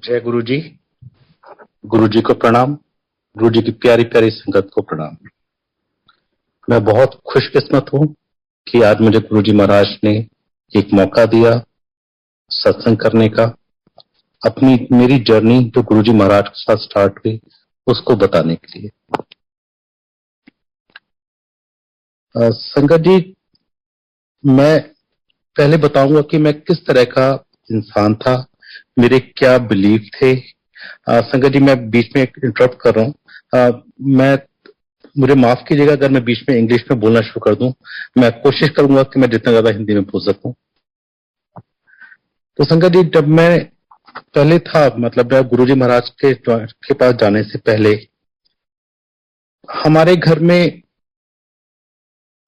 जय गुरु जी। गुरु जी को प्रणाम। गुरु जी की प्यारी प्यारी संगत को प्रणाम। मैं बहुत खुशकिस्मत हूँ कि आज मुझे गुरु जी महाराज ने एक मौका दिया सत्संग करने का, अपनी मेरी जर्नी जो गुरु जी महाराज के साथ स्टार्ट हुई उसको बताने के लिए। संगत जी, मैं पहले बताऊंगा कि मैं किस तरह का इंसान था, मेरे क्या बिलीफ थे। संगत जी, मैं बीच में इंटरप्ट कर रहा हूँ। मैं मुझे माफ कीजिएगा अगर मैं बीच में इंग्लिश में बोलना शुरू कर दूं। मैं कोशिश करूंगा कि मैं जितना ज्यादा हिंदी में बोल सकूं। तो संगत जी, जब मैं पहले था, मतलब मैं गुरुजी महाराज के पास जाने से पहले हमारे घर में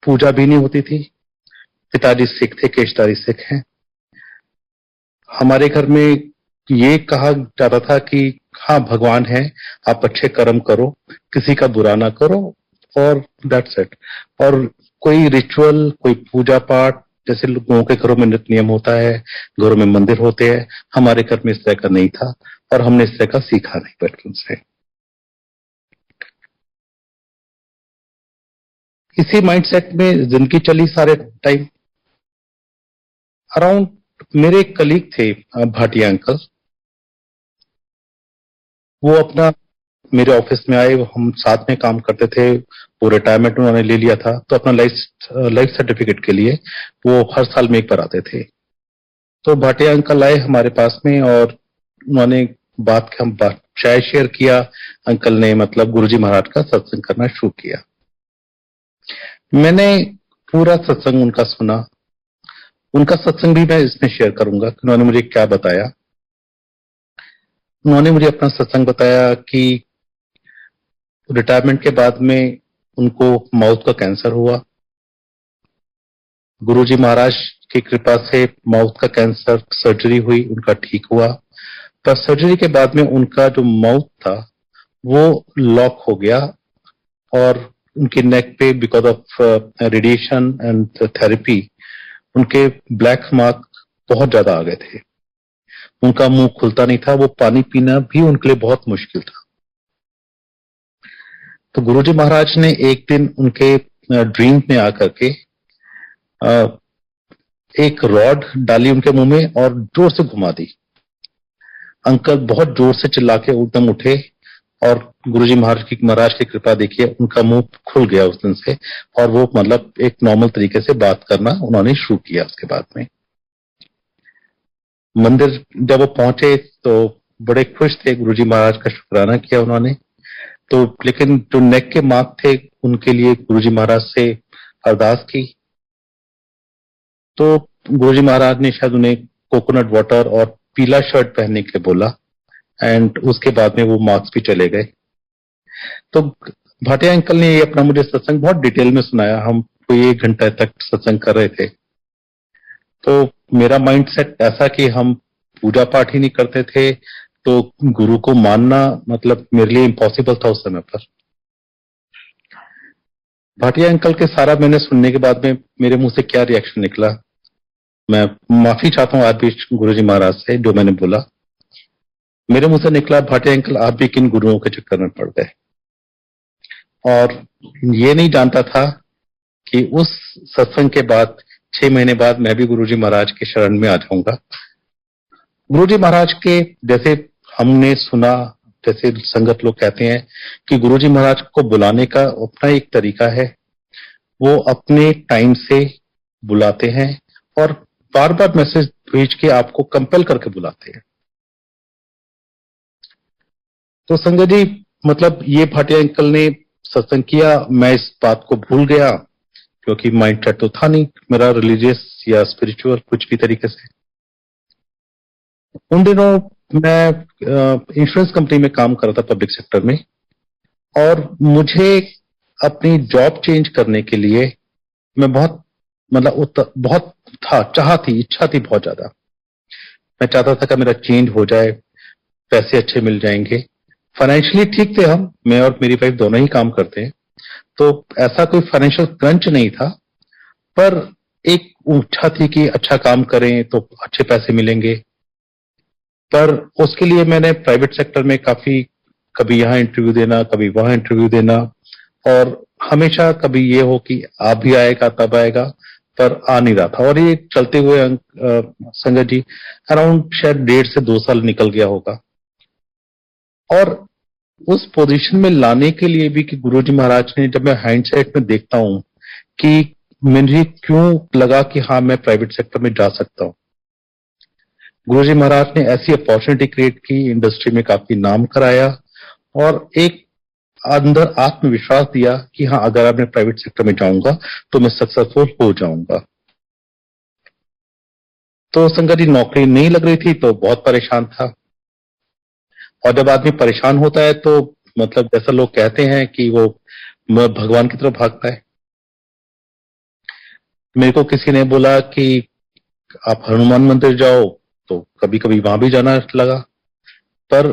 पूजा भी नहीं होती थी। पिताजी सिख थे, केशधारी सिख हैं। हमारे घर में ये कहा जाता था कि हाँ, भगवान है, आप अच्छे कर्म करो, किसी का बुरा ना करो, और दैट्स इट। और कोई रिचुअल, कोई पूजा पाठ जैसे लोगों के घरों में नित्य नियम होता है, घरों में मंदिर होते हैं, हमारे घर में इस तरह का नहीं था और हमने इस तरह का सीखा नहीं बचपन से। इसी माइंडसेट में जिंदगी चली सारे टाइम। अराउंड मेरे एक कलीग थे, भाटिया अंकल। वो अपना मेरे ऑफिस में आए, हम साथ में काम करते थे। वो रिटायरमेंट उन्होंने ले लिया था, तो अपना लाइफ सर्टिफिकेट के लिए वो हर साल में एक बार आते थे। तो भाटिया अंकल आए हमारे पास में और उन्होंने बात शायद शेयर किया। अंकल ने मतलब गुरुजी महाराज का सत्संग करना शुरू किया। मैंने पूरा सत्संग उनका सुना। उनका सत्संग भी मैं इसमें शेयर करूंगा कि उन्होंने मुझे क्या बताया। उन्होंने मुझे अपना सत्संग बताया कि रिटायरमेंट के बाद में उनको माउथ का कैंसर हुआ। गुरुजी महाराज की कृपा से माउथ का कैंसर सर्जरी हुई, उनका ठीक हुआ। पर सर्जरी के बाद में उनका जो माउथ था वो लॉक हो गया और उनके नेक पे because of radiation and therapy उनके ब्लैक मार्क बहुत ज्यादा आ गए थे। उनका मुंह खुलता नहीं था, वो पानी पीना भी उनके लिए बहुत मुश्किल था। तो गुरुजी महाराज ने एक दिन उनके ड्रीम में आकर के एक रॉड डाली उनके मुंह में और जोर से घुमा दी। अंकल बहुत जोर से चिल्ला के एकदम उठे और गुरुजी महाराज की कृपा देखिए, उनका मुंह खुल गया उस दिन से और वो मतलब एक नॉर्मल तरीके से बात करना उन्होंने शुरू किया। उसके बाद में मंदिर जब वो पहुंचे तो बड़े खुश थे, गुरुजी महाराज का शुक्राना किया उन्होंने। तो लेकिन जो नेक के मार्क थे उनके लिए गुरुजी महाराज से अरदास की। तो गुरुजी महाराज ने शायद उन्हें कोकोनट वाटर और पीला शर्ट पहनने के लिए बोला एंड उसके बाद में वो मार्क्स भी चले गए। तो भाटिया अंकल ने ये अपना मुझे सत्संग बहुत डिटेल में सुनाया। हम कोई 1 घंटा तक सत्संग कर रहे थे। तो मेरा माइंडसेट ऐसा कि हम पूजा पाठ ही नहीं करते थे, तो गुरु को मानना मतलब मेरे लिए इम्पॉसिबल था उस समय पर। भाटिया अंकल के सारा मैंने सुनने के बाद में मेरे मुंह से क्या रिएक्शन निकला, मैं माफी चाहता हूँ आज भी गुरुजी महाराज से जो मैंने बोला। मेरे मुंह से निकला, भाटिया अंकल आप भी किन गुरुओं के चक्कर में पड़ गए। और ये नहीं जानता था कि उस सत्संग के बाद 6 महीने बाद मैं भी गुरुजी महाराज के शरण में आ जाऊंगा। गुरुजी महाराज के जैसे हमने सुना, जैसे संगत लोग कहते हैं कि गुरुजी महाराज को बुलाने का अपना एक तरीका है। वो अपने टाइम से बुलाते हैं और बार बार मैसेज भेज के आपको कंपेल करके बुलाते हैं। तो संगत जी, मतलब ये भाटिया अंकल ने सत्संग किया, मैं इस बात को भूल गया क्योंकि माइंड सेट तो था नहीं मेरा रिलीजियस या स्पिरिचुअल कुछ भी तरीके से। उन दिनों मैं इंश्योरेंस कंपनी में काम कर रहा था पब्लिक सेक्टर में, और मुझे अपनी जॉब चेंज करने के लिए मैं बहुत मतलब बहुत था, इच्छा थी बहुत ज्यादा। मैं चाहता था कि मेरा चेंज हो जाए, पैसे अच्छे मिल जाएंगे, फाइनेंशियली ठीक थे हम, मैं और मेरी वाइफ दोनों ही काम करते हैं, तो ऐसा कोई फाइनेंशियल क्रंच नहीं था। पर एक इच्छा थी कि अच्छा काम करें तो अच्छे पैसे मिलेंगे। पर उसके लिए मैंने प्राइवेट सेक्टर में काफी, कभी यहाँ इंटरव्यू देना, कभी वहां इंटरव्यू देना, और हमेशा कभी ये हो कि आप भी आएगा तब आएगा, पर आ नहीं रहा था। और ये चलते हुए संगत जी अराउंड शायद 1.5 से 2 साल निकल गया होगा। और उस पोजीशन में लाने के लिए भी कि गुरुजी महाराज ने, जब मैं हाइंडसाइट में देखता हूं कि मुझे क्यों लगा कि हाँ मैं प्राइवेट सेक्टर में जा सकता हूं, गुरुजी महाराज ने ऐसी अपॉर्चुनिटी क्रिएट की, इंडस्ट्री में काफी नाम कराया और एक अंदर आत्मविश्वास दिया कि हाँ अगर मैं प्राइवेट सेक्टर में जाऊंगा तो मैं सक्सेसफुल हो जाऊंगा। तो संगत जी नौकरी नहीं लग रही थी तो बहुत परेशान था। और जब आदमी परेशान होता है तो मतलब जैसा लोग कहते हैं कि वो भगवान की तरफ भागता है। मेरे को किसी ने बोला कि आप हनुमान मंदिर जाओ, तो कभी कभी वहां भी जाना लगा। पर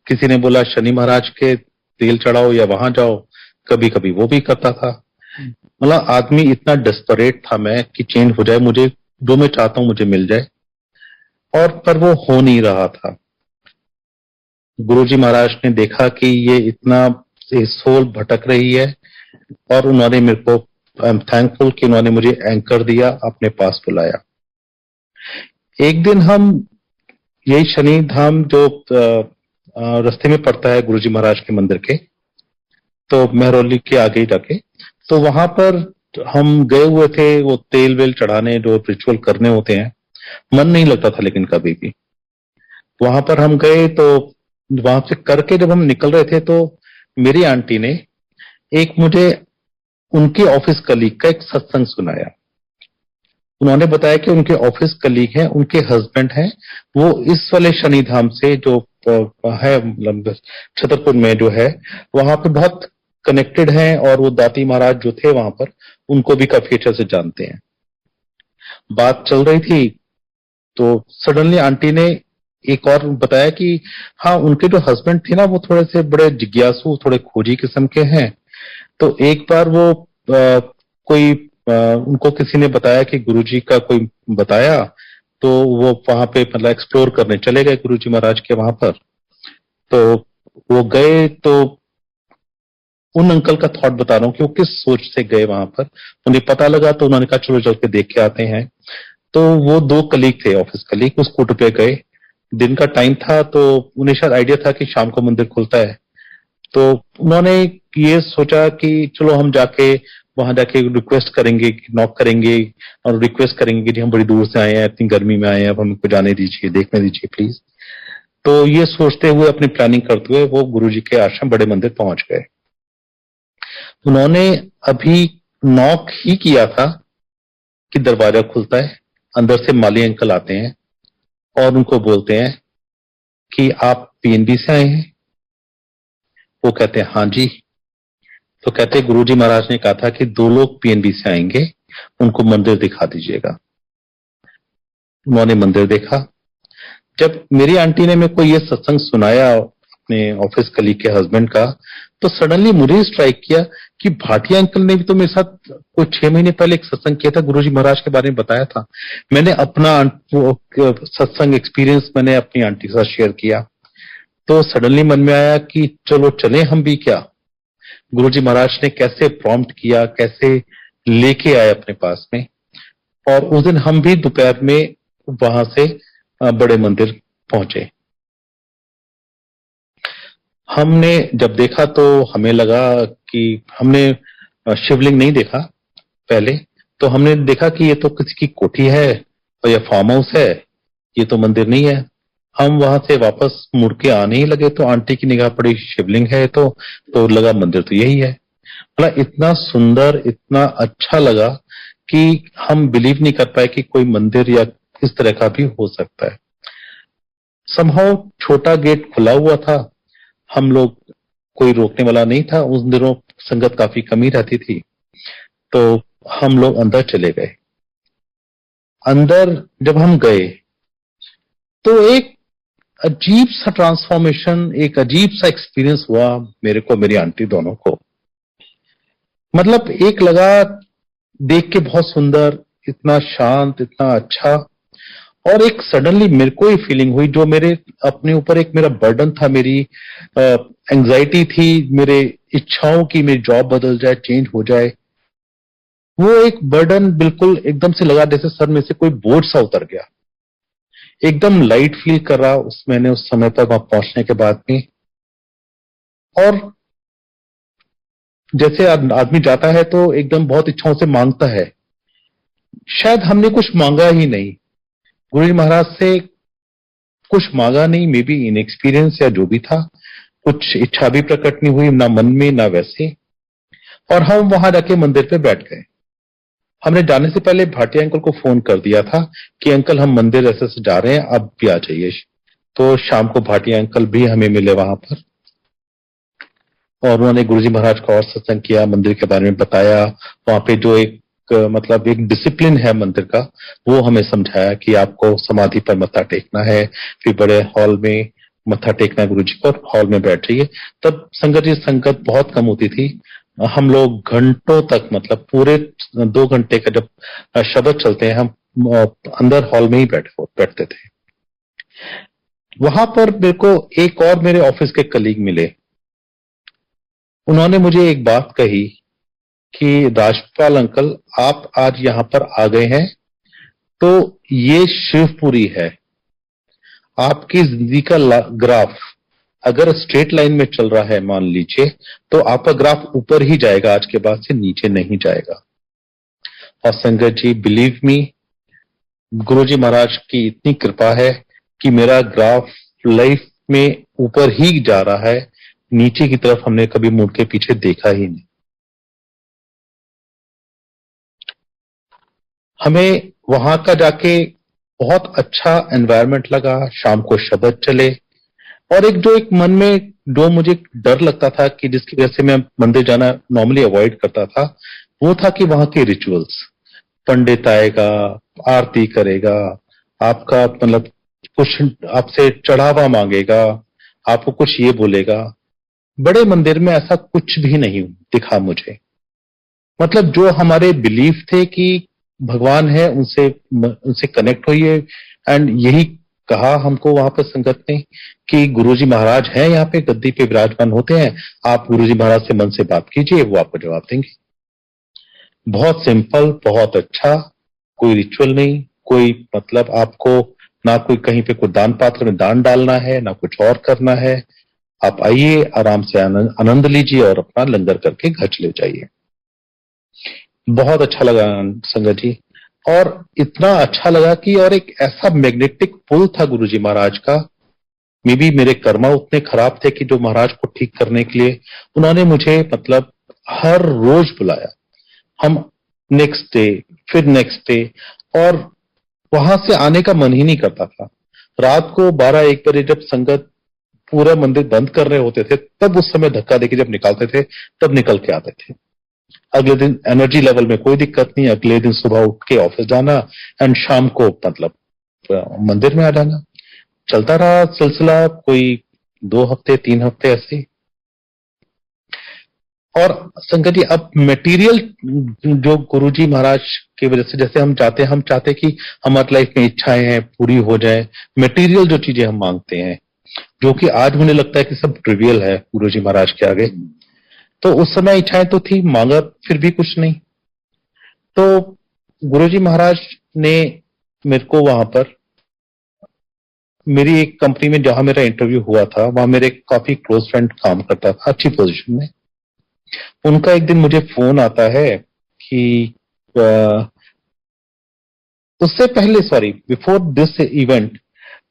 किसी ने बोला शनि महाराज के तेल चढ़ाओ या वहां जाओ, कभी कभी वो भी करता था। मतलब आदमी इतना डेस्परेट था मैं कि चेंज हो जाए, मुझे जो मैं चाहता हूं मुझे मिल जाए, और पर वो हो नहीं रहा था। गुरुजी महाराज ने देखा कि ये इतना सोल भटक रही है, और उन्होंने मेरे को, आई एम थैंकफुल कि उन्होंने मुझे एंकर दिया, अपने पास बुलाया। एक दिन हम यही शनि धाम जो रास्ते में पड़ता है गुरुजी महाराज के मंदिर के, तो मेहरौली के आगे ही जाके, तो वहां पर हम गए हुए थे वो तेल वेल चढ़ाने, जो रिचुअल करने होते हैं। मन नहीं लगता था लेकिन कभी भी। वहां पर हम गए तो वहां से करके जब हम निकल रहे थे तो मेरी आंटी ने एक मुझे उनके ऑफिस कलीग का एक सत्संग सुनाया। उन्होंने बताया कि उनके ऑफिस कलीग हैं, उनके हस्बैंड हैं, वो इस वाले शनि धाम से जो है मतलब छतरपुर में जो है, वहां पे बहुत कनेक्टेड हैं, और वो दाती महाराज जो थे वहां पर उनको भी काफी अच्छे से जानते हैं। बात चल रही थी तो सडनली आंटी ने एक और बताया कि हाँ उनके जो हस्बैंड थे ना वो थोड़े से बड़े जिज्ञासु, थोड़े खोजी किस्म के हैं। तो एक बार वो कोई उनको किसी ने बताया कि गुरुजी का कोई बताया, तो वो वहां पे मतलब एक्सप्लोर करने चले गए गुरुजी महाराज के वहां पर। तो वो गए तो उन अंकल का थॉट बता रहा हूँ कि वो किस सोच से गए वहां पर। उन्हें पता लगा तो उन्होंने कहा चलो चल के देख के आते हैं। तो वो 2 कलीग थे, ऑफिस कलीग, उस कुट पे गए। दिन का टाइम था तो उन्हें शायद आइडिया था कि शाम को मंदिर खुलता है। तो उन्होंने ये सोचा कि चलो हम जाके वहां जाके रिक्वेस्ट करेंगे, नॉक करेंगे और रिक्वेस्ट करेंगे कि जी हम बड़ी दूर से आए हैं, इतनी गर्मी में आए हैं, अब हमको जाने दीजिए, देखने दीजिए प्लीज। तो ये सोचते हुए, अपनी प्लानिंग करते हुए वो गुरुजी के आश्रम बड़े मंदिर पहुंच गए। उन्होंने अभी नॉक ही किया था कि दरवाजा खुलता है, अंदर से माली अंकल आते हैं और उनको बोलते हैं कि आप पीएनबी से आए हैं। वो कहते हैं हाँ जी। तो कहते गुरुजी महाराज ने कहा था कि 2 लोग पीएनबी से आएंगे, उनको मंदिर दिखा दीजिएगा। उन्होंने मंदिर देखा। जब मेरी आंटी ने मेरे को ये सत्संग सुनाया अपने ऑफिस कलीग के हस्बैंड का, तो सडनली मुझे स्ट्राइक किया कि भाटिया अंकल ने भी तो मेरे साथ कोई 6 महीने पहले एक सत्संग किया था, गुरुजी महाराज के बारे में बताया था। मैंने अपना सत्संग एक्सपीरियंस मैंने अपनी आंटी के साथ शेयर किया। तो सडनली मन में आया कि चलो चलें हम भी क्या। गुरुजी महाराज ने कैसे प्रॉम्प्ट किया, कैसे लेके आए अपने पास में। और उस दिन हम भी दोपहर में वहां से बड़े मंदिर पहुंचे। हमने जब देखा तो हमें लगा कि हमने शिवलिंग नहीं देखा पहले, तो हमने देखा कि ये तो किसी की कोठी है और ये फार्म हाउस है, ये तो मंदिर नहीं है। हम वहां से वापस मुड़ के आने ही लगे तो आंटी की निगाह पड़ी शिवलिंग है, तो लगा मंदिर तो यही है। मतलब इतना सुंदर, इतना अच्छा लगा कि हम बिलीव नहीं कर पाए कि कोई मंदिर या इस तरह का भी हो सकता है। समहाउ छोटा गेट खुला हुआ था, हम लोग, कोई रोकने वाला नहीं था। उस दिनों संगत काफी कमी रहती थी, तो हम लोग अंदर चले गए। अंदर जब हम गए तो एक अजीब सा ट्रांसफॉर्मेशन, एक अजीब सा एक्सपीरियंस हुआ मेरे को, मेरी आंटी दोनों को। मतलब एक लगा देख के बहुत सुंदर, इतना शांत, इतना अच्छा। और एक सडनली मेरे को ही फीलिंग हुई, जो मेरे अपने ऊपर एक मेरा बर्डन था, मेरी एंजाइटी थी, मेरे इच्छाओं की मेरी जॉब बदल जाए, चेंज हो जाए, वो एक बर्डन बिल्कुल एकदम से लगा, जैसे सर में से कोई बोझ सा उतर गया। एकदम लाइट फील कर रहा उस मैंने उस समय पर वहां पहुंचने के बाद में। और जैसे आदमी जाता है तो एकदम बहुत इच्छाओं से मांगता है, शायद हमने कुछ मांगा ही नहीं, गुरु जी महाराज से कुछ मांगा नहीं, मे बी इनएक्सपीरियंस या जो भी था, कुछ इच्छा भी प्रकट नहीं हुई, ना मन में ना वैसे। और हम वहां जाके मंदिर पे बैठ गए। हमने जाने से पहले भाटिया अंकल को फोन कर दिया था कि अंकल हम मंदिर ऐसे से जा रहे हैं, आप भी आ जाइए। तो शाम को भाटिया अंकल भी हमें मिले वहां पर, और उन्होंने गुरुजी महाराज का और सत्संग किया, मंदिर के बारे में बताया। वहां पे जो एक मतलब एक डिसिप्लिन है मंदिर का, वो हमें समझाया कि आपको समाधि पर मत्था टेकना है, फिर बड़े हॉल में मत्था टेकना है गुरु जी पर, हॉल में बैठ जाइए। तब संगत जी संगत बहुत कम होती थी, हम लोग घंटों तक, मतलब पूरे 2 घंटे का जब शब्द चलते हैं, हम अंदर हॉल में ही बैठते थे। वहां पर मेरे को एक और मेरे ऑफिस के कलीग मिले। उन्होंने मुझे एक बात कही कि राजपाल अंकल, आप आज यहां पर आ गए हैं तो ये शिवपुरी है। आपकी जिंदगी का ग्राफ अगर स्ट्रेट लाइन में चल रहा है मान लीजिए, तो आपका ग्राफ ऊपर ही जाएगा, आज के बाद से नीचे नहीं जाएगा। और संगत जी, बिलीव मी, गुरुजी महाराज की इतनी कृपा है कि मेरा ग्राफ लाइफ में ऊपर ही जा रहा है, नीचे की तरफ हमने कभी मुड़ के पीछे देखा ही नहीं। हमें वहां का जाके बहुत अच्छा एनवायरनमेंट लगा, शाम को शब्द चले, और एक मन में जो मुझे डर लगता था कि जिसकी वजह से मैं मंदिर जाना नॉर्मली अवॉइड करता था, वो था कि वहां के रिचुअल्स, पंडित आएगा, आरती करेगा, आपका मतलब कुछ आपसे चढ़ावा मांगेगा, आपको कुछ ये बोलेगा। बड़े मंदिर में ऐसा कुछ भी नहीं दिखा मुझे। मतलब जो हमारे बिलीफ थे कि भगवान है, उनसे उनसे कनेक्ट होइए, एंड यही कहा हमको वहां पर संगत ने कि गुरुजी महाराज हैं, यहाँ पे गद्दी पे विराजमान होते हैं, आप गुरुजी महाराज से मन से बात कीजिए, वो आपको जवाब देंगे। बहुत सिंपल, बहुत अच्छा, कोई रिचुअल नहीं, कोई मतलब आपको ना कोई कहीं पे कोई दान पात्र में दान डालना है, ना कुछ और करना है। आप आइए, आराम से आनंद लीजिए और अपना लंगर करके घर चले जाइए। बहुत अच्छा लगा संगत जी, और इतना अच्छा लगा कि और एक ऐसा मैग्नेटिक पुल था गुरुजी महाराज का। मे बी मेरे कर्मा उतने खराब थे कि जो महाराज को ठीक करने के लिए उन्होंने मुझे मतलब हर रोज बुलाया। हम नेक्स्ट डे, फिर नेक्स्ट डे, और वहां से आने का मन ही नहीं करता था। रात को 12-1 बजे जब संगत पूरा मंदिर बंद कर रहे होते थे, तब उस समय धक्का देके जब निकालते थे, तब निकल के आते थे। अगले दिन एनर्जी लेवल में कोई दिक्कत नहीं, अगले दिन सुबह उठ के ऑफिस जाना, एंड शाम को मतलब मंदिर में आ जाना। चलता रहा सिलसिला कोई 2 हफ्ते 3 हफ्ते ऐसे। और संगत जी, अब मटेरियल जो गुरुजी महाराज की वजह से, जैसे हम चाहते कि हमारी लाइफ में इच्छाएं हैं पूरी हो जाए, मटेरियल जो चीजें हम मांगते हैं, जो कि आज मुझे लगता है कि सब ट्रिवियल है गुरुजी महाराज के आगे। तो उस समय इच्छाएं तो थी, मांगा फिर भी कुछ नहीं। तो गुरुजी महाराज ने मेरे को वहां पर, मेरी एक कंपनी में जहां मेरा इंटरव्यू हुआ था, वहां मेरे काफी क्लोज फ्रेंड काम करता था अच्छी पोजीशन में। उनका एक दिन मुझे फोन आता है कि उससे पहले, सॉरी, बिफोर दिस इवेंट,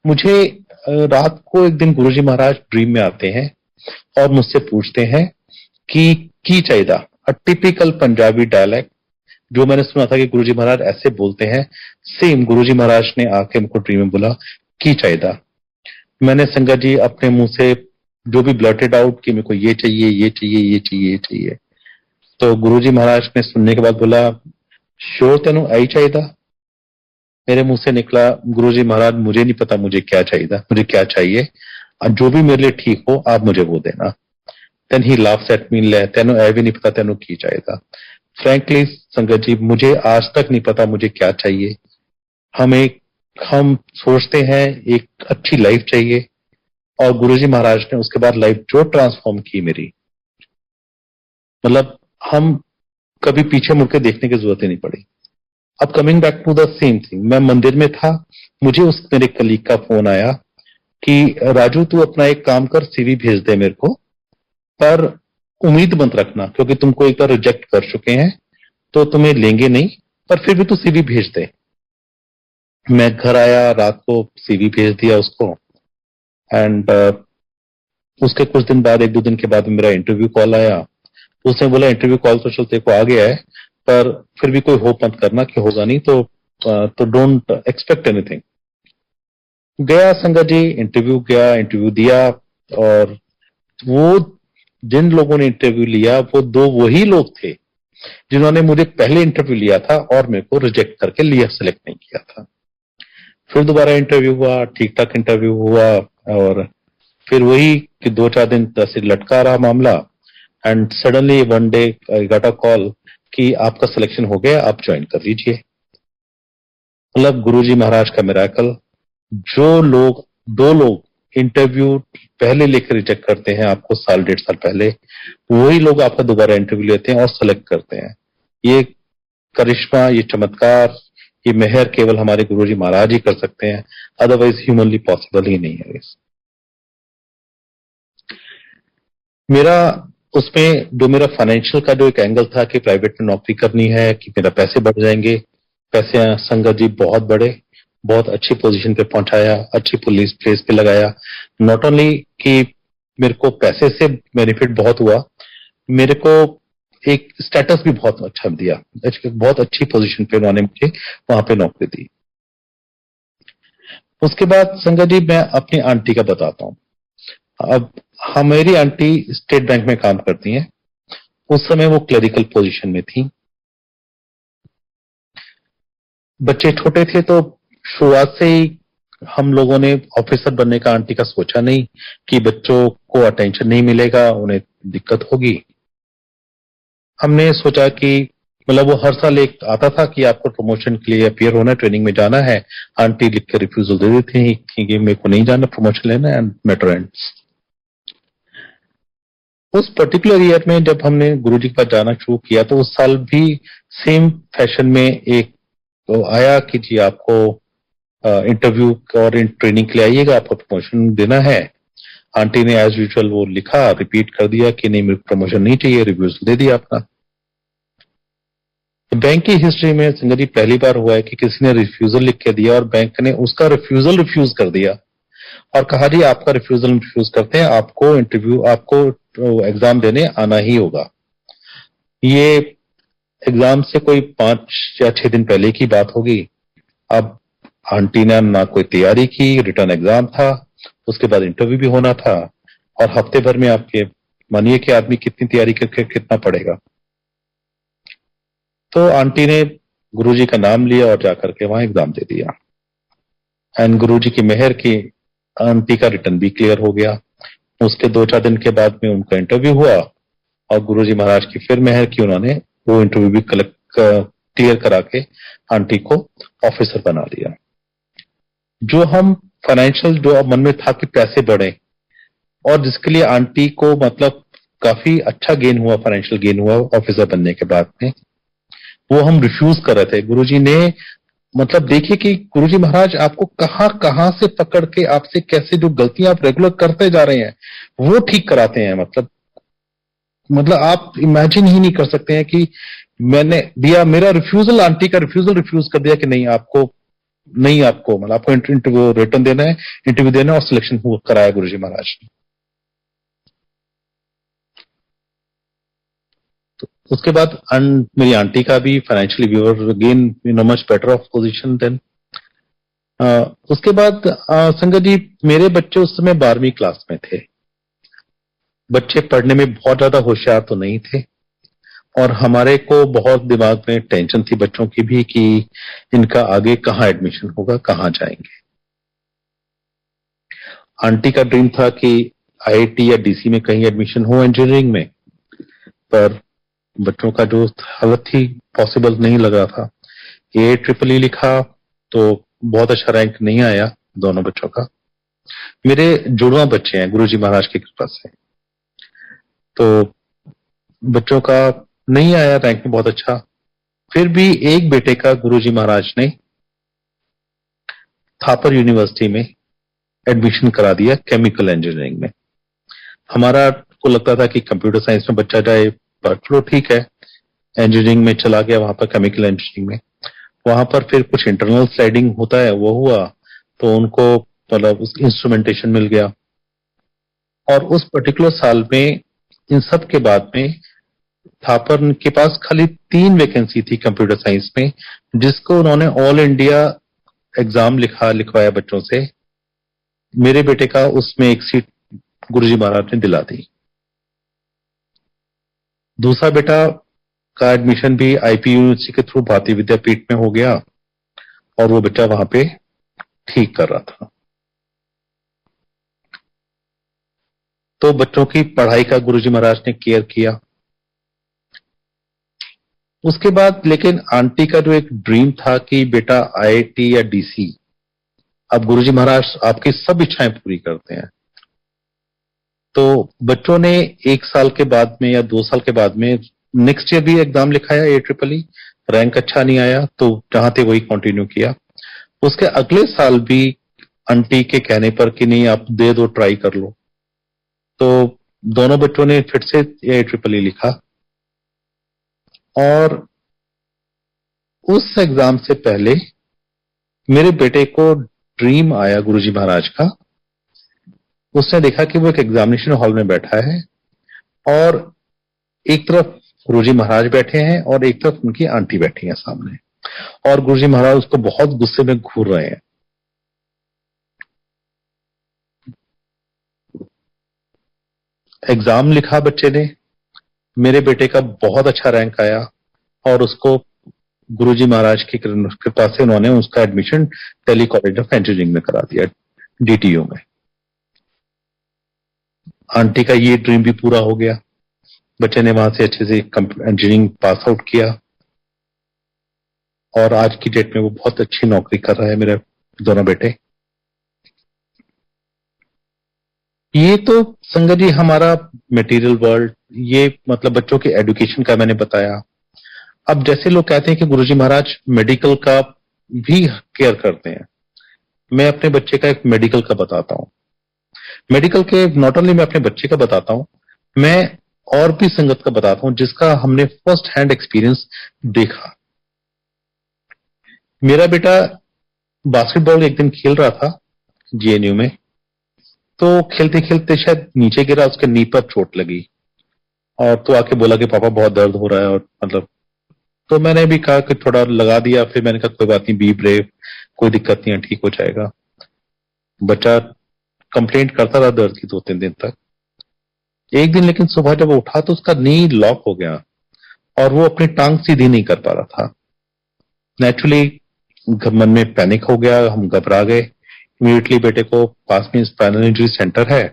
मुझे रात को एक दिन गुरुजी महाराज ड्रीम में आते हैं और मुझसे पूछते हैं कि की चाहिए, अ टिपिकल पंजाबी डायलेक्ट जो मैंने सुना था कि गुरुजी महाराज ऐसे बोलते हैं, सेम गुरुजी महाराज ने आके मुझको ड्रीम में बोला की चाहिए। मैंने संगत जी अपने मुंह से जो भी ब्लर्टेड आउट कि मेरे को ये चाहिए, ये चाहिए, ये चाहिए, ये चाहिए। तो गुरुजी महाराज ने सुनने के बाद बोला, श्योर तेनू आई चाहिए? मेरे मुंह से निकला, गुरुजी महाराज मुझे नहीं पता मुझे क्या चाहिए, मुझे क्या चाहिए, जो भी मेरे लिए ठीक हो आप मुझे वो देना। Then he laughs at me, ले तेनू ऐ भी नहीं पता तेनू की चाहिए। फ्रैंकली संगत जी, मुझे आज तक नहीं पता मुझे क्या चाहिए। हम एक हम सोचते हैं एक अच्छी लाइफ चाहिए, और गुरुजी महाराज ने उसके बाद लाइफ जो ट्रांसफॉर्म की मेरी, मतलब हम कभी पीछे मुड़ के देखने की जरूरत ही नहीं पड़ी। अब coming back to the same thing, मैं मंदिर में था, मुझे उस मेरे कलीग का फोन आया कि राजू तू अपना एक काम कर, सीवी भेज दे मेरे को, पर उम्मीद मत रखना क्योंकि तुमको एक बार रिजेक्ट कर चुके हैं तो तुम्हें लेंगे नहीं, पर फिर भी तू सीवी भेज दे। मैं घर आया, रात को सीवी भेज दिया उसको, एंड उसके कुछ दिन बाद, एक दो दिन के बाद मेरा इंटरव्यू कॉल आया। उसने बोला इंटरव्यू कॉल तो चलते को आ गया है, पर फिर भी कोई होप मत करना कि होगा नहीं, तो डोंट एक्सपेक्ट एनीथिंग। गया संगत जी, इंटरव्यू गया, इंटरव्यू दिया, और वो जिन लोगों ने इंटरव्यू लिया वो दो वही लोग थे जिन्होंने मुझे पहले इंटरव्यू लिया था और मेरे को रिजेक्ट करके लिया, सेलेक्ट नहीं किया था। फिर दोबारा इंटरव्यू हुआ, ठीक ठाक इंटरव्यू हुआ, और फिर वही कि 2-4 दिन से लटका रहा मामला, and suddenly one day I got a call कि आपका सिलेक्शन हो गया, आप ज्वाइन कर लीजिए। मतलब गुरुजी महाराज का मिरेकल। दो लोग इंटरव्यू पहले लेकर रिजेक्ट करते हैं आपको 1.5 साल पहले, वही लोग आपका दोबारा इंटरव्यू लेते हैं और सेलेक्ट करते हैं। ये करिश्मा, ये चमत्कार, ये मेहर केवल हमारे गुरुजी महाराज ही कर सकते हैं, अदरवाइज ह्यूमनली पॉसिबल ही नहीं है। मेरा उसमें जो मेरा फाइनेंशियल का जो एक एंगल था कि प्राइवेट में नौकरी करनी है, कि मेरा पैसे बढ़ जाएंगे, पैसे संगत जी बहुत बढ़े, बहुत अच्छी पोजीशन पे पहुंचाया, अच्छी पुलिस प्लेस पे लगाया। नॉट ओनली कि मेरे को पैसे से बेनिफिट बहुत हुआ, मेरे को एक स्टेटस भी बहुत अच्छा दिया, बहुत अच्छी पोजीशन पे उन्होंने मुझे वहां पे नौकरी दी। उसके बाद संगत जी मैं अपनी आंटी का बताता हूँ। अब हमारी आंटी स्टेट बैंक में काम करती हैं, उस समय वो क्लरिकल पोजीशन में थी। बच्चे छोटे थे तो शुरुआत से ही हम लोगों ने ऑफिसर बनने का आंटी का सोचा नहीं कि बच्चों को अटेंशन नहीं मिलेगा, उन्हें दिक्कत होगी। हमने सोचा कि मतलब वो हर साल एक आता था कि आपको प्रमोशन के लिए अपियर होना है, ट्रेनिंग में जाना है। आंटी लिख के रिफ्यूजल दे देती थी कि मेरे को नहीं जाना, प्रमोशन लेना है, एंड मैटर एंड्स। उस पर्टिकुलर ईयर में जब हमने गुरुजी के पास जाना शुरू किया तो उस साल भी सेम फैशन में एक तो आया कि जी आपको इंटरव्यू और ट्रेनिंग के लिए आइएगा, आपको प्रमोशन देना है। आंटी ने एज यूजुअल वो लिखा, रिपीट कर दिया कि नहीं मेरे प्रमोशन नहीं चाहिए, रिव्यूज दे दिया अपना। तो बैंक की हिस्ट्री में संगत जी पहली बार हुआ है कि किसी ने रिफ्यूजल लिख के दिया और बैंक ने उसका रिफ्यूज कर दिया और कहा जी आपका रिफ्यूज करते हैं, आपको इंटरव्यू, आपको एग्जाम देने आना ही होगा। ये एग्जाम से कोई 5 या 6 दिन पहले की बात होगी। अब आंटी ने ना कोई तैयारी की, रिटर्न एग्जाम था, उसके बाद इंटरव्यू भी होना था, और हफ्ते भर में आपके मानिए कि आदमी कितनी तैयारी करके कितना पड़ेगा। तो आंटी ने गुरुजी का नाम लिया और जाकर के वहां एग्जाम दे दिया, एंड गुरुजी की मेहर की आंटी का रिटर्न भी क्लियर हो गया। उसके 2-4 दिन के बाद में उनका इंटरव्यू हुआ और गुरुजी महाराज की फिर मेहर की, उन्होंने वो इंटरव्यू भी क्लियर करा के आंटी को ऑफिसर बना दिया। जो हम फाइनेंशियल जो मन में था कि पैसे बढ़े, और जिसके लिए आंटी को मतलब काफी अच्छा गेन हुआ, फाइनेंशियल गेन हुआ ऑफिसर बनने के बाद में, वो हम रिफ्यूज कर रहे थे। गुरुजी ने मतलब देखिए कि गुरुजी महाराज आपको कहां कहां से पकड़ के आपसे कैसे जो गलतियां आप रेगुलर करते जा रहे हैं वो ठीक कराते हैं। मतलब आप इमेजिन ही नहीं कर सकते हैं कि मैंने दिया, मेरा रिफ्यूजल, आंटी का रिफ्यूज कर दिया कि नहीं आपको मतलब आपको इंटरव्यू रिटर्न देना है, इंटरव्यू देना है, और सिलेक्शन कराया गुरुजी महाराज ने। तो उसके बाद मेरी आंटी का भी financially we were again in a much better off position then. उसके बाद संगत जी मेरे बच्चे उस समय 12वीं क्लास में थे। बच्चे पढ़ने में बहुत ज्यादा होशियार तो नहीं थे, और हमारे को बहुत दिमाग में टेंशन थी बच्चों की भी कि इनका आगे कहाँ एडमिशन होगा, कहाँ जाएंगे। आंटी का ड्रीम था कि आईआईटी या डीसी में कहीं एडमिशन हो इंजीनियरिंग में, पर बच्चों का जो हालत थी पॉसिबल नहीं लग रहा था। AIEEE लिखा तो बहुत अच्छा रैंक नहीं आया दोनों बच्चों का। मेरे जुड़वा बच्चे हैं गुरुजी महाराज की कृपा से, तो बच्चों का नहीं आया रैंक में बहुत अच्छा। फिर भी एक बेटे का गुरुजी महाराज ने थापर यूनिवर्सिटी में एडमिशन करा दिया केमिकल इंजीनियरिंग में। हमारा को लगता था कि कंप्यूटर साइंस में बच्चा जाए, पर चलो ठीक है, इंजीनियरिंग में चला गया वहां पर, केमिकल इंजीनियरिंग में। वहां पर फिर कुछ इंटरनल स्लाइडिंग होता है, वो हुआ तो उनको मतलब उस इंस्ट्रूमेंटेशन मिल गया। और उस पर्टिकुलर साल में इन सब के बाद में थापर के पास खाली 3 वैकेंसी थी कंप्यूटर साइंस में, जिसको उन्होंने ऑल इंडिया एग्जाम लिखवाया बच्चों से। मेरे बेटे का उसमें एक सीट गुरुजी महाराज ने दिला दी। दूसरा बेटा का एडमिशन भी आईपी यूनिवर्सिटी के थ्रू भारतीय विद्यापीठ में हो गया और वो बच्चा वहां पे ठीक कर रहा था। तो बच्चों की पढ़ाई का गुरुजी महाराज ने केयर किया। उसके बाद लेकिन आंटी का जो एक ड्रीम था कि बेटा आईआईटी या डीसी, अब गुरुजी महाराज आपकी सब इच्छाएं पूरी करते हैं। तो बच्चों ने 1 साल के बाद में या 2 साल के बाद में नेक्स्ट ईयर भी एग्जाम लिखाया AEEE, रैंक अच्छा नहीं आया तो जहां थे वही कंटिन्यू किया। उसके अगले साल भी आंटी के कहने पर कि नहीं आप दे दो, ट्राई कर लो, तो दोनों बच्चों ने फिर से AEEE लिखा। और उस एग्जाम से पहले मेरे बेटे को ड्रीम आया गुरुजी महाराज का। उसने देखा कि वो एक एग्जामिनेशन हॉल में बैठा है और एक तरफ गुरुजी महाराज बैठे हैं और एक तरफ उनकी आंटी बैठी है सामने, और गुरुजी महाराज उसको बहुत गुस्से में घूर रहे हैं। एग्जाम लिखा बच्चे ने, मेरे बेटे का बहुत अच्छा रैंक आया और उसको गुरुजी महाराज की कृपा से उन्होंने उसका admission Delhi college of engineering में करा दिया, DTU में। आंटी का ये ड्रीम भी पूरा हो गया, बच्चे ने वहां से अच्छे से इंजीनियरिंग पास आउट किया और आज की डेट में वो बहुत अच्छी नौकरी कर रहा है मेरे दोनों बेटे। ये तो संगत जी हमारा मटेरियल वर्ल्ड, ये मतलब बच्चों के एजुकेशन का मैंने बताया। अब जैसे लोग कहते हैं कि गुरुजी महाराज मेडिकल का भी केयर करते हैं, मैं अपने बच्चे का एक मेडिकल का बताता हूं। मेडिकल के नॉट ओनली मैं अपने बच्चे का बताता हूं, मैं और भी संगत का बताता हूं जिसका हमने फर्स्ट हैंड एक्सपीरियंस देखा। मेरा बेटा बास्केटबॉल एक दिन खेल रहा था GNU में, तो खेलते खेलते शायद नीचे गिरा, उसके नी पर चोट लगी और तो आके बोला कि पापा बहुत दर्द हो रहा है, और मतलब तो मैंने भी कहा कि थोड़ा लगा दिया। फिर मैंने कहा कोई बात नहीं, बी ब्रेव, कोई दिक्कत नहीं है, ठीक हो जाएगा। बच्चा कंप्लेंट करता रहा दर्द की 2-3 दिन तक। एक दिन लेकिन सुबह जब वो उठा तो उसका नी लॉक हो गया और वो अपनी टांग सीधी नहीं कर पा रहा था। नेचुरली मन में पैनिक हो गया, हम घबरा गए। इमीडिएटली बेटे को पास में स्पाइनल इंजरी सेंटर है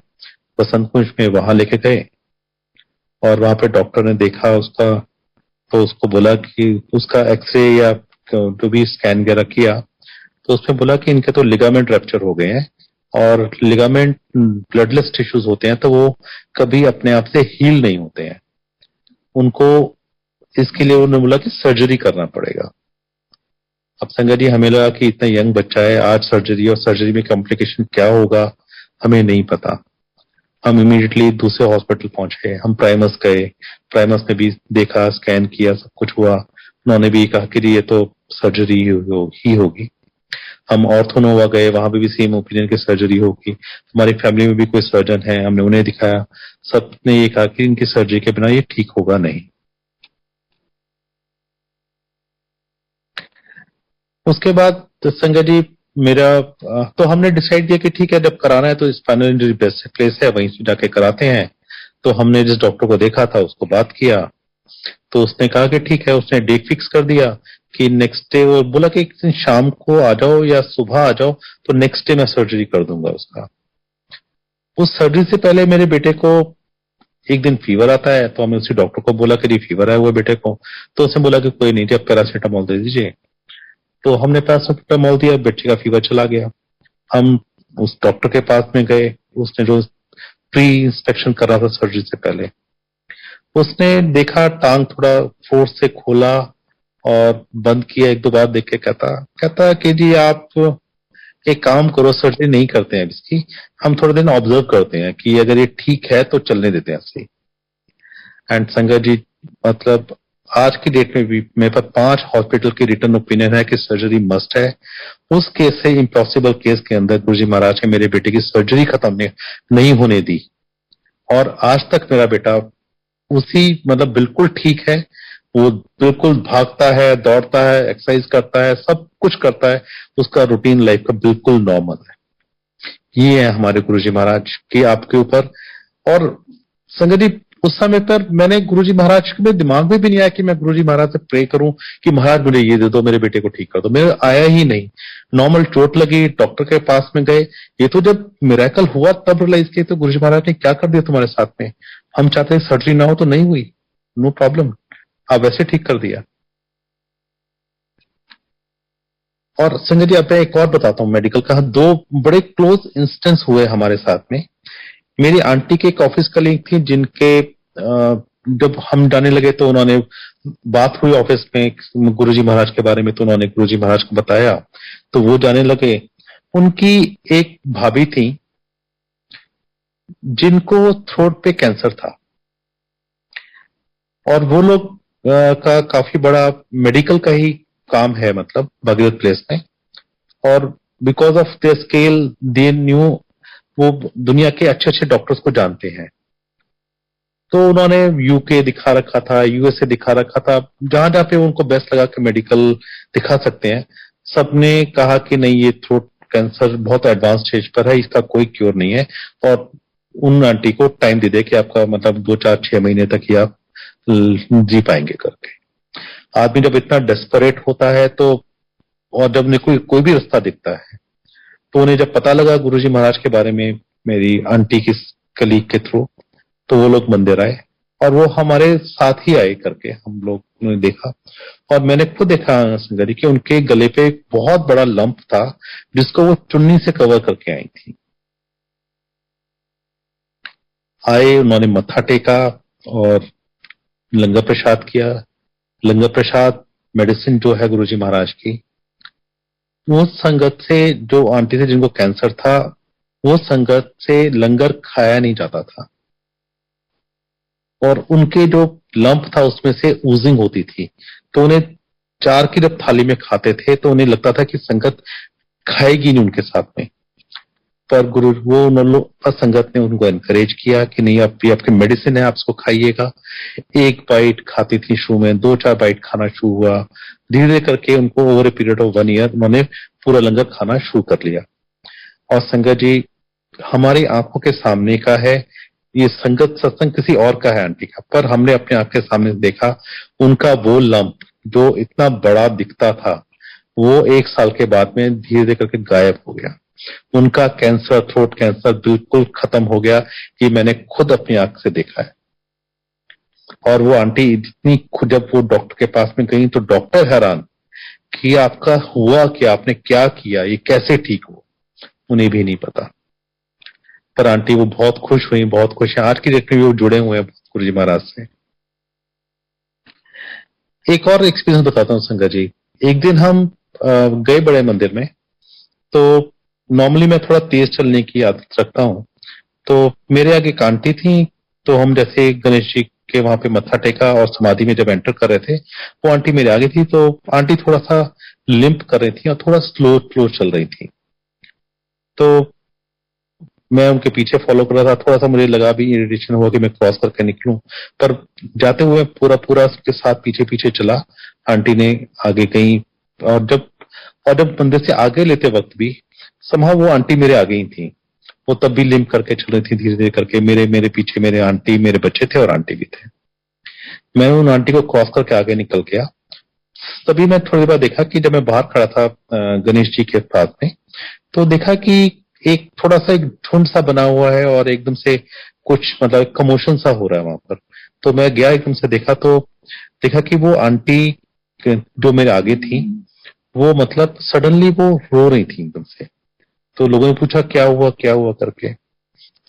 बसंत कुंज में, वहां लेके गए और वहां पे डॉक्टर ने देखा उसका, तो उसको बोला कि उसका एक्सरे या जो भी स्कैन वगैरह किया तो उसमें बोला कि इनके तो लिगामेंट रैप्चर हो गए हैं, और लिगामेंट ब्लडलेस टिश्यूज होते हैं तो वो कभी अपने आप से हील नहीं होते हैं, उनको इसके लिए उन्होंने बोला कि सर्जरी करना पड़ेगा। अब संगत जी हमें लगा कि इतना यंग बच्चा है, आज सर्जरी, और सर्जरी में कॉम्प्लिकेशन क्या होगा हमें नहीं पता। हम इमीडिएटली दूसरे हॉस्पिटल पहुंचे, हम प्राइमस गए, प्राइमस में भी देखा, स्कैन किया, सब कुछ हुआ। उन्होंने भी कहा कि ये तो सर्जरी ही होगी। हम ऑर्थोनोवा गए, वहां पे भी सेम ओपिनियन की सर्जरी होगी। हमारी फैमिली में भी कोई सर्जन है, हमने उन्हें दिखाया, सबने ये कहा कि इनकी सर्जरी के बिना ये ठीक होगा नहीं। उसके बाद तो संगत जी मेरा तो हमने डिसाइड किया कि ठीक है, जब कराना है तो स्पाइनल इंजरी बेस्ट प्लेस है, वहीं से जाके कराते हैं। तो हमने जिस डॉक्टर को देखा था उसको बात किया, तो उसने कहा कि ठीक है, उसने डेट फिक्स कर दिया कि नेक्स्ट डे, वो बोला कि एक दिन शाम को आ जाओ या सुबह आ जाओ, तो नेक्स्ट डे मैं सर्जरी कर दूंगा उसका। उस सर्जरी से पहले मेरे बेटे को एक दिन फीवर आता है, तो हमें उसी डॉक्टर को बोला कि फीवर आया हुआ बेटे को, तो उसने बोला कि कोई नहीं, जब पैरासीटामोल दे दीजिए। तो हमने पैरासिटामोल दिया, बच्चे का फीवर चला गया। हम उस डॉक्टर के पास में गए, उसने जो प्री इंस्पेक्शन करा था सर्जरी से पहले, उसने देखा, टांग थोड़ा फोर्स से खोला और बंद किया, एक दो बार देख के कहता कि जी आप एक काम करो, सर्जरी नहीं करते हैं इसकी, हम थोड़े दिन ऑब्जर्व करते हैं कि अगर ये ठीक है तो चलने देते हैं ऐसे। एंड संगत जी, मतलब आज की डेट में भी मेरे पास 5 हॉस्पिटल की रिटर्न ओपिनियन है कि सर्जरी मस्ट है। उस केस से इम्पॉसिबल केस के अंदर गुरुजी महाराज ने मेरे बेटे की सर्जरी खत्म नहीं होने दी, और आज तक मेरा बेटा उसी मतलब बिल्कुल ठीक है। वो बिल्कुल भागता है, दौड़ता है, एक्सरसाइज करता है, सब कुछ करता है, उसका रूटीन लाइफ का बिल्कुल नॉर्मल है। ये है हमारे गुरुजी महाराज की आपके ऊपर। और संगत जी, उस समय पर मैंने गुरुजी महाराज के दिमाग में भी नहीं आया कि मैं गुरुजी महाराज से प्रे करूं कि महाराज मुझे ये दे दो, मेरे बेटे को ठीक कर दो। मेरे आया ही नहीं। नॉर्मल चोट लगी, डॉक्टर के पास में गए, ये तो जब मिरेकल हुआ तब रियलाइज किया तो गुरुजी महाराज ने क्या कर दिया तुम्हारे साथ में। हम चाहते सर्जरी ना हो तो नहीं हुई, नो प्रॉब्लम, आप वैसे ठीक कर दिया। और संजय जी, आप एक और बताता हूँ मेडिकल का। 2 बड़े क्लोज इंस्टेंस हुए हमारे साथ में। मेरी आंटी के एक ऑफिस कलीग थी, जिनके जब हम जाने लगे तो उन्होंने बात हुई ऑफिस में गुरुजी महाराज के बारे में, तो उन्होंने गुरुजी महाराज को बताया, तो वो जाने लगे। उनकी एक भाभी थी जिनको थ्रोट पे कैंसर था, और वो लोग का काफी बड़ा मेडिकल का ही काम है, मतलब भगीरथ प्लेस में। और because of their scale they knew, वो दुनिया के अच्छे अच्छे डॉक्टर्स को जानते हैं। तो उन्होंने यूके दिखा रखा था, यूएसए दिखा रखा था, जहां जहां पे उनको बेस्ट लगा कि मेडिकल दिखा सकते हैं। सबने कहा कि नहीं, ये थ्रोट कैंसर बहुत एडवांस स्टेज पर है, इसका कोई क्योर नहीं है, और उन आंटी को टाइम दे दे कि आपका मतलब 2 4 6 महीने तक ही आप जी पाएंगे करके। आदमी जब इतना डेस्परेट होता है तो, और जब कोई भी रास्ता दिखता है, तो उन्हें जब पता लगा गुरुजी महाराज के बारे में मेरी आंटी की कलीग के थ्रू, तो वो लोग मंदिर आए और वो हमारे साथ ही आए करके हम लोग ने देखा। और मैंने खुद देखा संगति कि उनके गले पे एक बहुत बड़ा लंप था, जिसको वो चुन्नी से कवर करके आई थी। आए, उन्होंने मत्था टेका और लंगर प्रसाद किया। लंगर प्रसाद मेडिसिन जो है गुरुजी महाराज की, वो संगत से, जो आंटी थे जिनको कैंसर था, वो संगत से लंगर खाया नहीं जाता था, और उनके जो लंप था उसमें से ऊजिंग होती थी। तो उन्हें 4 की जब थाली में खाते थे तो उन्हें लगता था कि संगत खाएगी नहीं उनके साथ में। पर गुरु वो संगत ने उनको एनकरेज किया कि नहीं, आप ये आपकी मेडिसिन है, आप इसको खाइएगा। 1 बाइट खाती थी शुरू में, 2 4 बाइट खाना शुरू हुआ, धीरे धीरे करके उनको over a period of 1 year उन्होंने पूरा लंगर खाना शुरू कर लिया। और संगत जी, हमारी आंखों के सामने का है ये संगत सत्संग, किसी और का है आंटी का, पर हमने अपने आंख के सामने देखा उनका वो लंप जो इतना बड़ा दिखता था, वो 1 साल के बाद में धीरे धीरे करके गायब हो गया। उनका कैंसर, थ्रोट कैंसर बिल्कुल खत्म हो गया, कि मैंने खुद अपनी आंख से देखा है। और वो आंटी इतनी खुद, जब वो डॉक्टर के पास में गई तो डॉक्टर हैरान कि आपका हुआ क्या, आपने क्या किया, ये कैसे ठीक हो, उन्हें भी नहीं पता। पर आंटी वो बहुत खुश हुई, बहुत खुश है। आज की डेट में भी वो जुड़े हुए हैं गुरुजी महाराज से। एक और एक्सपीरियंस बताता हूँ संगत जी। एक दिन हम गए बड़े मंदिर में, तो नॉर्मली मैं थोड़ा तेज चलने की आदत रखता हूँ, तो मेरे आगे एक आंटी थी, तो हम जैसे गणेश जी के वहां पे मत्था टेका और समाधि में जब एंटर कर रहे थे, वो आंटी मेरे आगे थी। तो आंटी थोड़ा सा लिम्प कर रही थी और थोड़ा स्लो स्लो चल रही थी। तो मैं उनके पीछे फॉलो कर रहा था। थोड़ा सा मुझे लगा भी, इरिटेशन हुआ कि मैं क्रॉस करके निकलूं, पर जाते हुए पूरा पूरा उसके साथ पीछे पीछे चला। आंटी ने आगे गई, और जब मंदिर से आगे लेते वक्त भी समहाउ वो आंटी मेरे आगे ही थी। वो तब भी लिम्प करके चल रही थी, धीरे धीरे करके। मेरे पीछे मेरे आंटी, मेरे बच्चे थे और आंटी भी थे। मैंने उन आंटी को क्रॉस करके आगे निकल गया। तभी मैं थोड़ी देर बाद देखा कि जब मैं बाहर खड़ा था गणेश जी के पास में, तो देखा कि एक थोड़ा सा एक झुंड सा बना हुआ है, और एकदम से कुछ मतलब कमोशन सा हो रहा है वहां पर। तो मैं गया, एकदम से देखा, तो देखा कि वो आंटी जो मेरे आगे थी, वो मतलब सडनली वो रो रही थी एकदम से। तो लोगों ने पूछा क्या हुआ करके।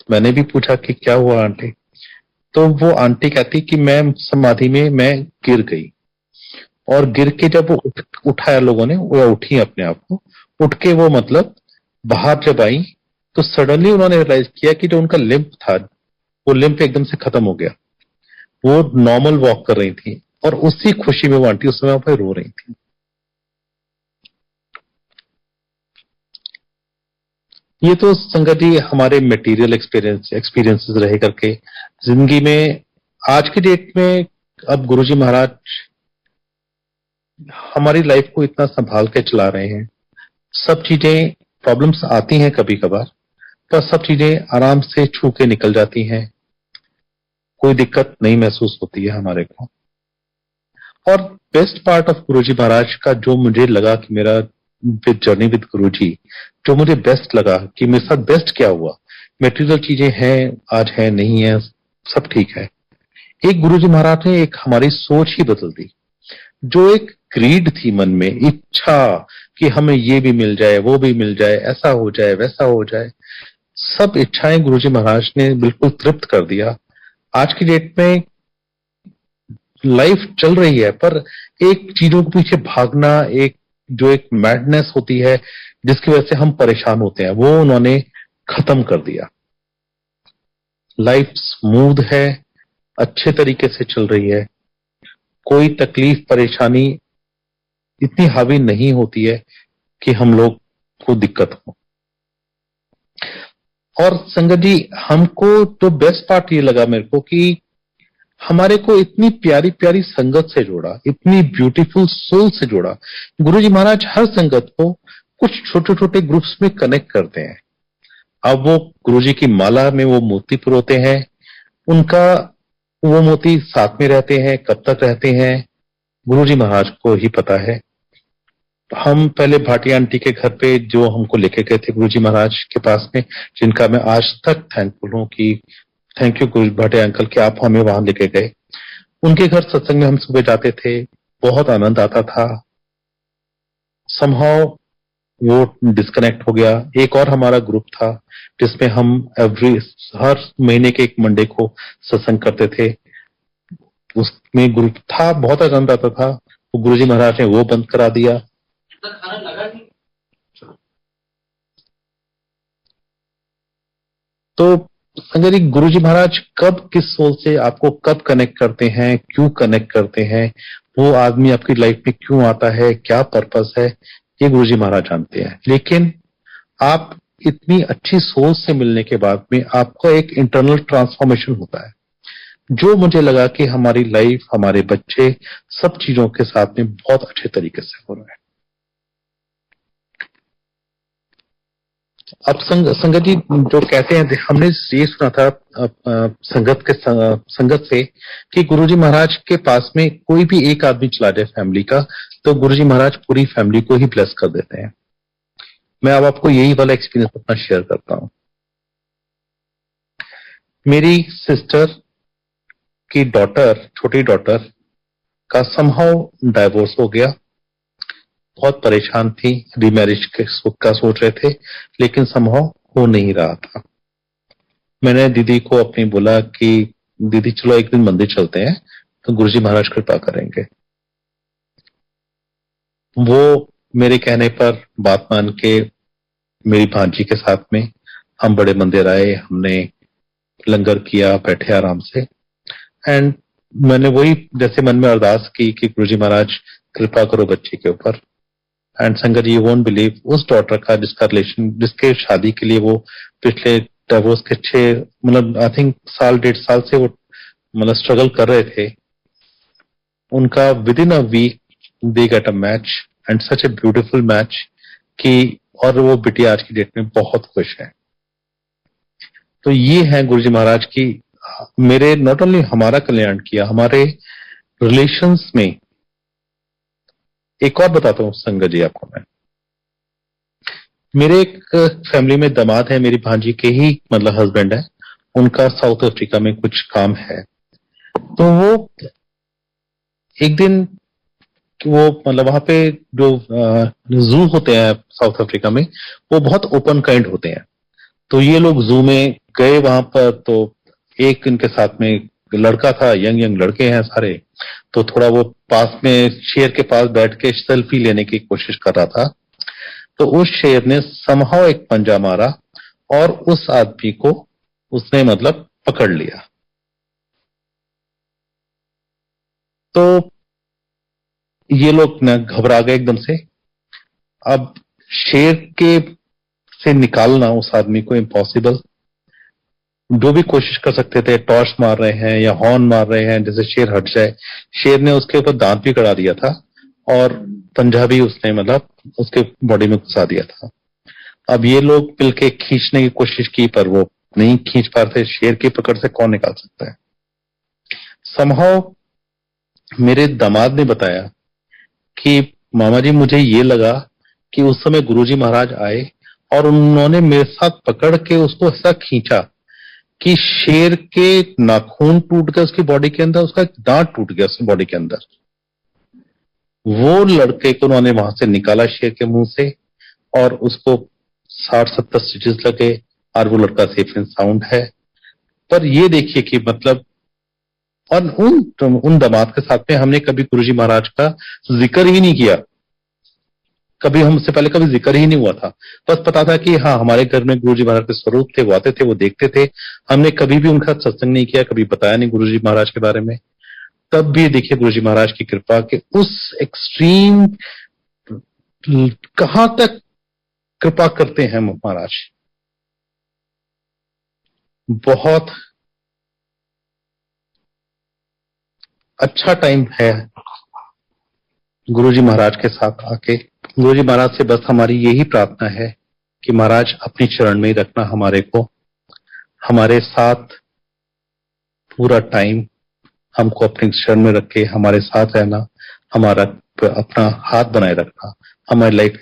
मैंने भी पूछा कि क्या हुआ आंटी। तो वो आंटी कहती कि मैं समाधि में मैं गिर गई, और गिर के जब वो उठाया लोगों ने, वो उठी अपने आप को, उठ के वो मतलब बाहर जब आई, तो सडनली उन्होंने रियलाइज किया कि जो उनका लिम्प था, वो लिम्प एकदम से खत्म हो गया। वो नॉर्मल वॉक कर रही थी, और उसी खुशी में वो आंटी उस समय वहां पे रो रही थी। ये तो संगत जी हमारे मटेरियल एक्सपीरियंसेस रहे करके जिंदगी में। आज की डेट में अब गुरुजी महाराज हमारी लाइफ को इतना संभाल के चला रहे हैं। सब चीजें, प्रॉब्लम्स आती हैं कभी कभार, पर सब चीजें आराम से छू के निकल जाती हैं। कोई दिक्कत नहीं महसूस होती है हमारे को। और बेस्ट पार्ट ऑफ गुरुजी महाराज का जो मुझे लगा कि मेरा विद जर्नी विद गुरुजी, जो मुझे बेस्ट लगा कि मेरे साथ बेस्ट क्या हुआ। मेटेरियल चीजें हैं, आज है नहीं है, सब ठीक है। एक गुरुजी महाराज ने एक हमारी सोच ही बदल दी। जो एक ग्रीड थी मन में, इच्छा कि हमें ये भी मिल जाए, वो भी मिल जाए, ऐसा हो जाए, वैसा हो जाए, सब इच्छाएं गुरुजी महाराज ने बिल्कुल तृप्त कर दिया। आज की डेट में लाइफ चल रही है, पर एक चीजों के पीछे भागना, एक जो एक मैडनेस होती है जिसकी वजह से हम परेशान होते हैं, वो उन्होंने खत्म कर दिया। लाइफ स्मूथ है, अच्छे तरीके से चल रही है। कोई तकलीफ परेशानी इतनी हावी नहीं होती है कि हम लोग को दिक्कत हो। और संगत जी, हमको तो बेस्ट पार्ट ये लगा मेरे को कि हमारे को इतनी प्यारी प्यारी संगत से जोड़ा, इतनी ब्यूटीफुल सोल से जोड़ा। गुरुजी महाराज हर संगत को कुछ छोटे छोटे ग्रुप्स में कनेक्ट करते हैं। अब वो गुरुजी की माला में वो मोती पिरोते हैं, उनका वो मोती साथ में रहते हैं, कब तक रहते हैं गुरुजी महाराज को ही पता है। हम पहले भाटिया आंटी के घर पे जो हमको लेके गए थे गुरुजी महाराज के पास में, जिनका मैं आज तक थैंकफुल हूं कि thank you Guru Bhatia uncle कि आप हमें वहां लेके गए। उनके घर सत्संग में हम सुबह जाते थे, बहुत आनंद आता था। समहाउ वो डिस्कनेक्ट हो गया। एक और हमारा ग्रुप था जिसमें हम हर महीने के एक मंडे को सत्संग करते थे। उसमें ग्रुप था, बहुत आनंद आता था। वो गुरुजी महाराज ने वो बंद करा दिया। तो संजय जी, गुरुजी महाराज कब किस सोल से आपको कब कनेक्ट करते हैं, क्यों कनेक्ट करते हैं, वो आदमी आपकी लाइफ में क्यों आता है, क्या पर्पस है, ये गुरुजी महाराज जानते हैं। लेकिन आप इतनी अच्छी सोच से मिलने के बाद में आपका एक इंटरनल ट्रांसफॉर्मेशन होता है, जो मुझे लगा कि हमारी लाइफ, हमारे बच्चे, सब चीजों के साथ में बहुत अच्छे तरीके से हो रहा है। अब संगत जी जो कहते हैं, हमने ये सुना था संगत से कि गुरुजी महाराज के पास में कोई भी एक आदमी चला जाए फैमिली का, तो गुरुजी महाराज पूरी फैमिली को ही ब्लेस कर देते हैं। मैं अब आपको यही वाला एक्सपीरियंस अपना शेयर करता हूं। मेरी सिस्टर की डॉटर, छोटी डॉटर का समहाउ डाइवोर्स हो गया। बहुत परेशान थी, रीमैरिज का सोच रहे थे, लेकिन समहाउ हो नहीं रहा था। मैंने दीदी को अपनी बोला कि दीदी चलो एक दिन मंदिर चलते हैं, तो गुरुजी महाराज कृपा करेंगे। वो मेरे कहने पर बात मान के मेरी भांजी के साथ में हम बड़े मंदिर आए, हमने लंगर किया, बैठे आराम से। एंड मैंने वही जैसे मन में अरदास की कि गुरुजी महाराज कृपा करो बच्चे के ऊपर। एंड संगत यू वोंट बिलीव, उस डॉटर का जिसका रिलेशन, जिसके शादी के लिए वो पिछले डिवोर्स के 6 मतलब आई थिंक साल 1.5 साल से वो मतलब स्ट्रगल कर रहे थे, उनका within a week they get a match, and such a beautiful match कि, और वो बिटिया आज की डेट में बहुत खुश है। तो ये है गुरुजी महाराज की मेरे नॉट ओनली हमारा कल्याण किया, हमारे रिलेशंस में। एक और बताता हूँ संगत जी आपको मैं, मेरे एक फैमिली में दामाद है, मेरी भांजी के ही मतलब हस्बैंड है, उनका साउथ अफ्रीका में कुछ काम है। तो वो एक दिन कि वो मतलब वहां पे जो जू होते हैं साउथ अफ्रीका में, वो बहुत ओपन काइंड होते हैं। तो ये लोग जू में गए वहां पर, तो एक इनके साथ में लड़का था, यंग यंग लड़के हैं सारे, तो थोड़ा वो पास में शेर के पास बैठ के सेल्फी लेने की कोशिश कर रहा था। तो उस शेर ने समहाउ एक पंजा मारा और उस आदमी को उसने मतलब पकड़ लिया। तो ये लोग न घबरा गए एकदम से। अब शेर के से निकालना उस आदमी को इम्पॉसिबल। जो भी कोशिश कर सकते थे, टॉर्च मार रहे हैं या हॉर्न मार रहे हैं जैसे शेर हट जाए। शेर ने उसके ऊपर दांत भी कड़ा दिया था और पंजा भी उसने मतलब उसके बॉडी में घुसा दिया था। अब ये लोग मिलके खींचने की कोशिश की पर वो नहीं खींच पा रहे थे। शेर की पकड़ से कौन निकाल सकता है। समहाउ मेरे दामाद ने बताया कि मामा जी, मुझे ये लगा कि उस समय गुरुजी महाराज आए और उन्होंने मेरे साथ पकड़ के उसको ऐसा खींचा कि शेर के नाखून टूट गए उसकी बॉडी के अंदर, उसका दांत टूट गया उसकी बॉडी के अंदर। वो लड़के को उन्होंने वहां से निकाला शेर के मुंह से और उसको 60-70 स्टिचेस लगे और वो लड़का सेफ एंड साउंड है। पर ये देखिए कि मतलब, और उन दामाद के साथ में हमने कभी गुरुजी महाराज का जिक्र ही नहीं किया। कभी हमसे पहले कभी जिक्र ही नहीं हुआ था। बस पता था कि हाँ, हमारे घर में गुरुजी महाराज के स्वरूप थे, वो आते थे, वो देखते थे। हमने कभी भी उनका सत्संग नहीं किया, कभी बताया नहीं गुरुजी महाराज के बारे में। तब भी देखिए गुरुजी महाराज की कृपा कि उस एक्सट्रीम कहां तक कृपा करते हैं महाराज। बहुत अच्छा टाइम है गुरुजी महाराज के साथ आके। गुरुजी महाराज से बस हमारी यही प्रार्थना है कि महाराज अपनी चरण में ही रखना हमारे को, हमारे साथ पूरा टाइम हमको अपने शरण में रख के हमारे साथ रहना, हमारा अपना हाथ बनाए रखना, हमारी लाइफ